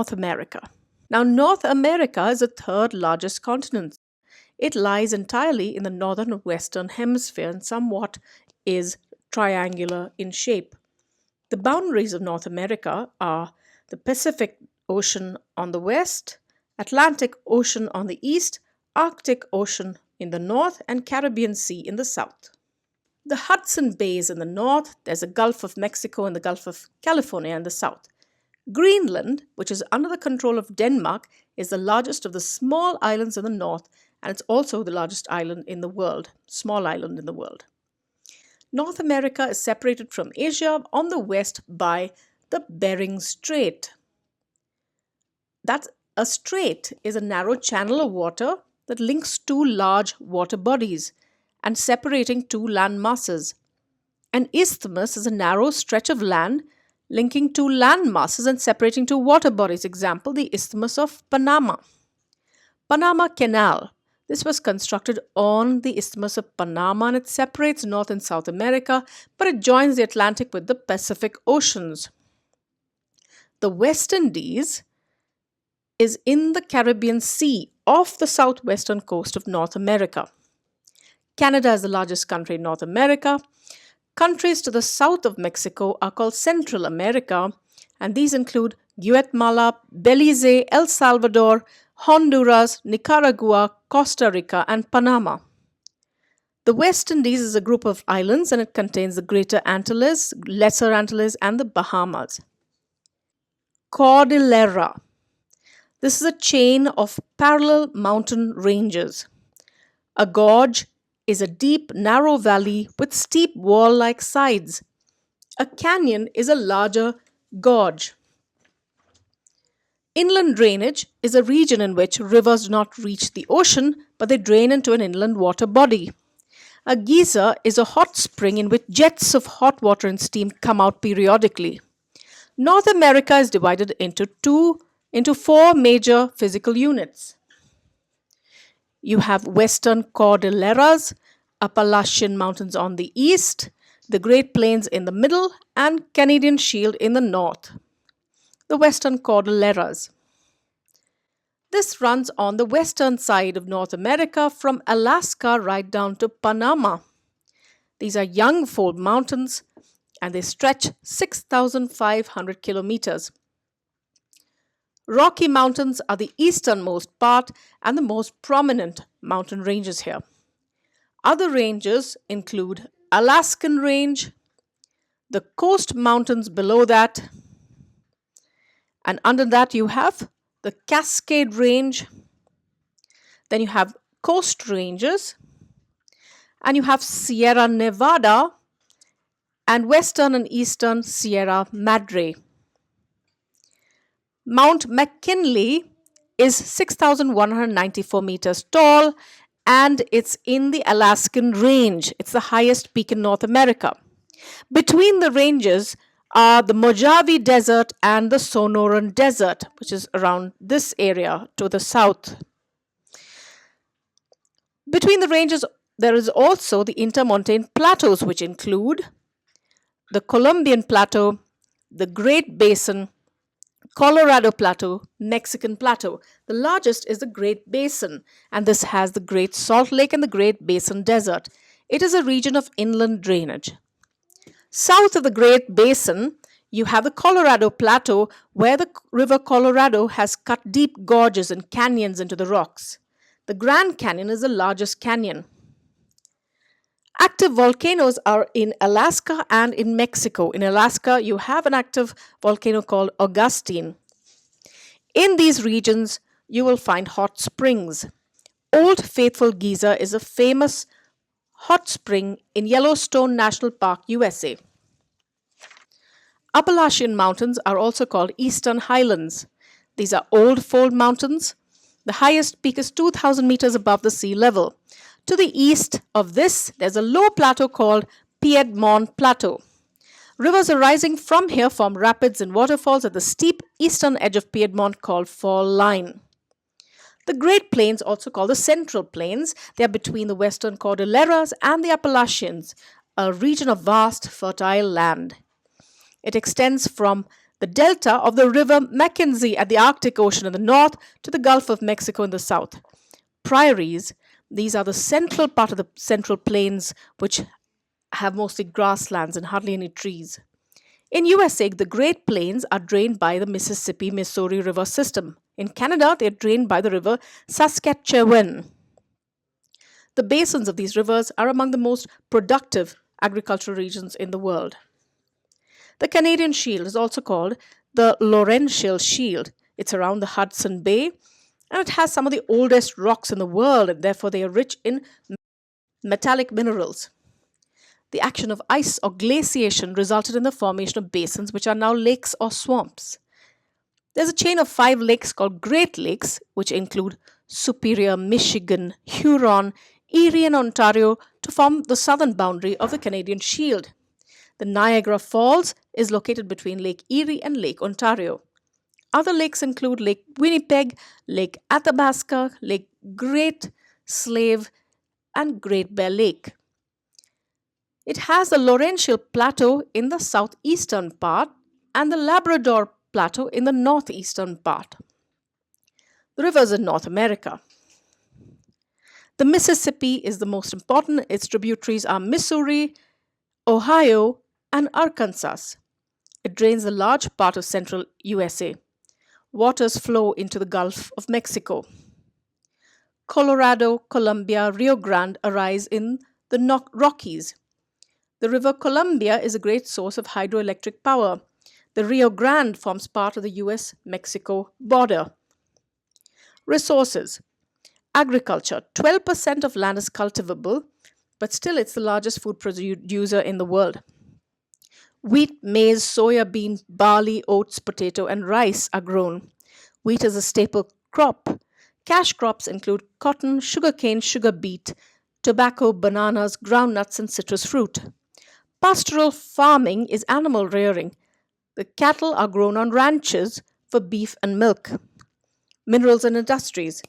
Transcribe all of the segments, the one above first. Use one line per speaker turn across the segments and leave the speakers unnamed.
North America. Now, North America is the third largest continent. It lies entirely in the northern and western hemisphere and somewhat is triangular in shape. The boundaries of North America are the Pacific Ocean on the west, Atlantic Ocean on the east, Arctic Ocean in the north, and Caribbean Sea in the south. The Hudson Bay is in the north, there's a Gulf of Mexico and the Gulf of California in the south. Greenland, which is under the control of Denmark, is the largest of the small islands in the north, and it's also the largest island in the world, small island in the world. North America is separated from Asia on the west by the Bering Strait. That a strait is a narrow channel of water that links two large water bodies and separating two land masses. An isthmus is a narrow stretch of land linking two land masses and separating two water bodies. Example, the Isthmus of Panama. Panama Canal. This was constructed on the Isthmus of Panama and it separates North and South America, but it joins the Atlantic with the Pacific Oceans. The West Indies is in the Caribbean Sea off the southwestern coast of North America. Canada is the largest country in North America. Countries to the south of Mexico are called Central America, and these include Guatemala, Belize, El Salvador, Honduras, Nicaragua, Costa Rica, and Panama. The West Indies is a group of islands and it contains the Greater Antilles, Lesser Antilles, and the Bahamas. Cordillera. This is a chain of parallel mountain ranges. A gorge is a deep, narrow valley with steep wall-like sides. A canyon is a larger gorge. Inland drainage is a region in which rivers do not reach the ocean, but they drain into an inland water body. A geyser is a hot spring in which jets of hot water and steam come out periodically. North America is divided into four major physical units. You have Western Cordilleras, Appalachian Mountains on the east, the Great Plains in the middle, and Canadian Shield in the north. The Western Cordilleras. This runs on the western side of North America from Alaska right down to Panama. These are young fold mountains and they stretch 6,500 kilometers. Rocky Mountains are the easternmost part and the most prominent mountain ranges here. Other ranges include Alaskan Range, the Coast Mountains below that, and under that you have the Cascade Range, then you have Coast Ranges, and you have Sierra Nevada and Western and Eastern Sierra Madre. Mount McKinley is 6,194 meters tall and it's in the Alaskan Range. It's the highest peak in North America. Between the ranges are the Mojave Desert and the Sonoran Desert, which is around this area to the south. Between the ranges, there is also the intermontane plateaus, which include the Columbian Plateau, the Great Basin, Colorado Plateau, Mexican Plateau. The largest is the Great Basin, and this has the Great Salt Lake and the Great Basin Desert. It is a region of inland drainage. South of the Great Basin, you have the Colorado Plateau, where the River Colorado has cut deep gorges and canyons into the rocks. The Grand Canyon is the largest canyon. Active volcanoes are in Alaska and in Mexico. In Alaska, you have an active volcano called Augustine. In these regions, you will find hot springs. Old Faithful Geyser is a famous hot spring in Yellowstone National Park, USA. Appalachian Mountains are also called Eastern Highlands. These are old fold mountains. The highest peak is 2,000 meters above the sea level. To the east of this, there's a low plateau called Piedmont Plateau. Rivers arising from here form rapids and waterfalls at the steep eastern edge of Piedmont called Fall Line. The Great Plains, also called the Central Plains, they are between the Western Cordilleras and the Appalachians, a region of vast, fertile land. It extends from The delta of the river Mackenzie at the Arctic Ocean in the north to the Gulf of Mexico in the south. Prairies, these are the central part of the Central Plains, which have mostly grasslands and hardly any trees. In USA, the Great Plains are drained by the Mississippi-Missouri River system. In Canada, they are drained by the river Saskatchewan. The basins of these rivers are among the most productive agricultural regions in the world. The Canadian Shield is also called the Laurentian Shield. It's around the Hudson Bay, and it has some of the oldest rocks in the world, and therefore they are rich in metallic minerals. The action of ice or glaciation resulted in the formation of basins which are now lakes or swamps. There's a chain of 5 lakes called Great Lakes, which include Superior, Michigan, Huron, Erie, and Ontario to form the southern boundary of the Canadian Shield. The Niagara Falls is located between Lake Erie and Lake Ontario. Other lakes include Lake Winnipeg, Lake Athabasca, Lake Great Slave, and Great Bear Lake. It has the Laurentian Plateau in the southeastern part and the Labrador Plateau in the northeastern part. The rivers in North America. The Mississippi is the most important. Its tributaries are Missouri, Ohio, and Arkansas. It drains a large part of central USA. Waters flow into the Gulf of Mexico. Colorado, Columbia, Rio Grande arise in the Rockies. The River Columbia is a great source of hydroelectric power. The Rio Grande forms part of the US-Mexico border. Resources. Agriculture. 12% of land is cultivable, but still it's the largest food producer in the world. Wheat, maize, soya bean, barley, oats, potato, and rice are grown. Wheat is a staple crop. Cash crops include cotton, sugarcane, sugar beet, tobacco, bananas, groundnuts, and citrus fruit. Pastoral farming is animal rearing. The cattle are grown on ranches for beef and milk. Minerals and industries.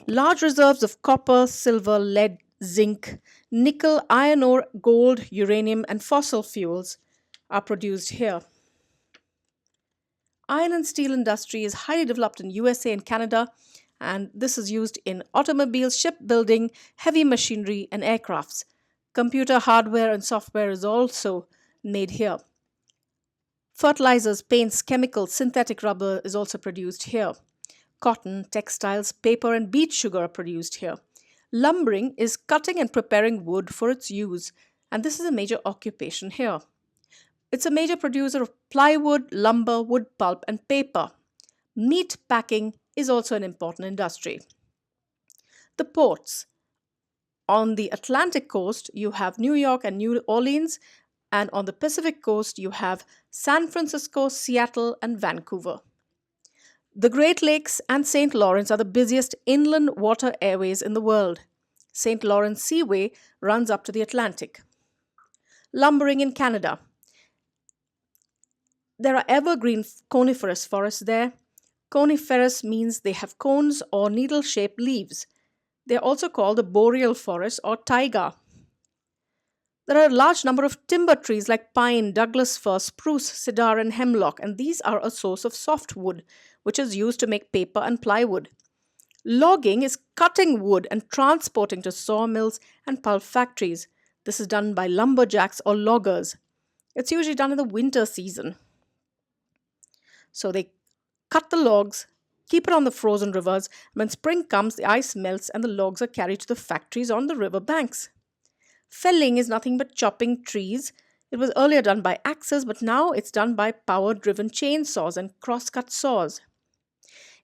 Large reserves of copper, silver, lead, zinc, nickel, iron ore, gold, uranium, and fossil fuels are produced here. Iron and steel industry is highly developed in USA and Canada, and this is used in automobiles, shipbuilding, heavy machinery, and aircrafts. Computer hardware and software is also made here. Fertilizers, paints, chemicals, synthetic rubber is also produced here. Cotton, textiles, paper, and beet sugar are produced here. Lumbering is cutting and preparing wood for its use, and this is a major occupation here. It's a major producer of plywood, lumber, wood pulp, and paper. Meat packing is also an important industry. The ports. On the Atlantic coast, you have New York and New Orleans, and on the Pacific coast, you have San Francisco, Seattle, and Vancouver. The Great Lakes and St. Lawrence are the busiest inland water airways in the world. St. Lawrence Seaway runs up to the Atlantic. Lumbering in Canada. There are evergreen coniferous forests there. Coniferous means they have cones or needle-shaped leaves. They are also called the boreal forest or taiga. There are a large number of timber trees like pine, Douglas fir, spruce, cedar, and hemlock, and these are a source of softwood, which is used to make paper and plywood. Logging is cutting wood and transporting to sawmills and pulp factories. This is done by lumberjacks or loggers. It's usually done in the winter season. So they cut the logs, keep it on the frozen rivers. When spring comes, the ice melts and the logs are carried to the factories on the river banks. Felling is nothing but chopping trees. It was earlier done by axes, but now it's done by power-driven chainsaws and cross-cut saws.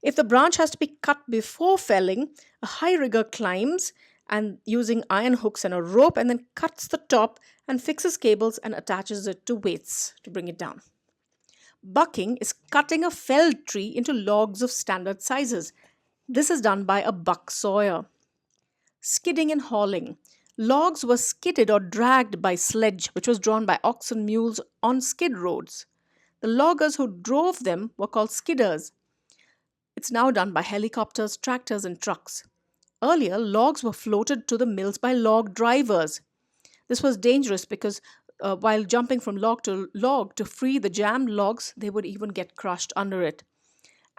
If the branch has to be cut before felling, a high rigger climbs and using iron hooks and a rope and then cuts the top and fixes cables and attaches it to weights to bring it down. Bucking is cutting a felled tree into logs of standard sizes. This is done by a buck sawyer. Skidding and hauling. Logs were skidded or dragged by sledge, which was drawn by oxen mules on skid roads. The loggers who drove them were called skidders. It's now done by helicopters, tractors, and trucks. Earlier, logs were floated to the mills by log drivers. This was dangerous because while jumping from log to log to free the jammed logs, they would even get crushed under it.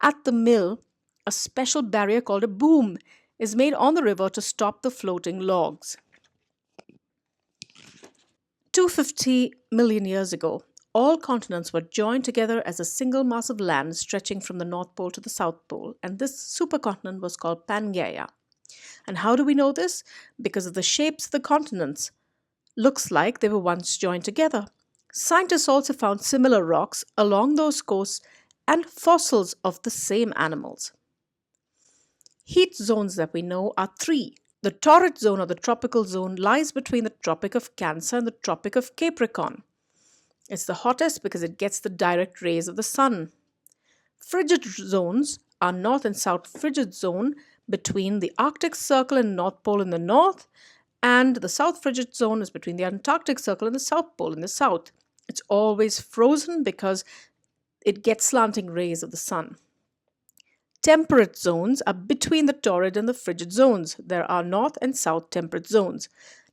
At the mill, a special barrier called a boom is made on the river to stop the floating logs. 250 million years ago, all continents were joined together as a single mass of land stretching from the North Pole to the South Pole, and this supercontinent was called Pangaea. And how do we know this? Because of the shapes of the continents. Looks like they were once joined together. Scientists also found similar rocks along those coasts and fossils of the same animals. Heat zones that we know are three. The torrid zone or the tropical zone lies between the Tropic of Cancer and the Tropic of Capricorn. It's the hottest because it gets the direct rays of the sun. Frigid zones are North and South frigid zone between the Arctic Circle and North Pole in the north, and the South frigid zone is between the Antarctic Circle and the South Pole in the south. It's always frozen because it gets slanting rays of the sun. Temperate zones are between the torrid and the frigid zones. There are north and south temperate zones.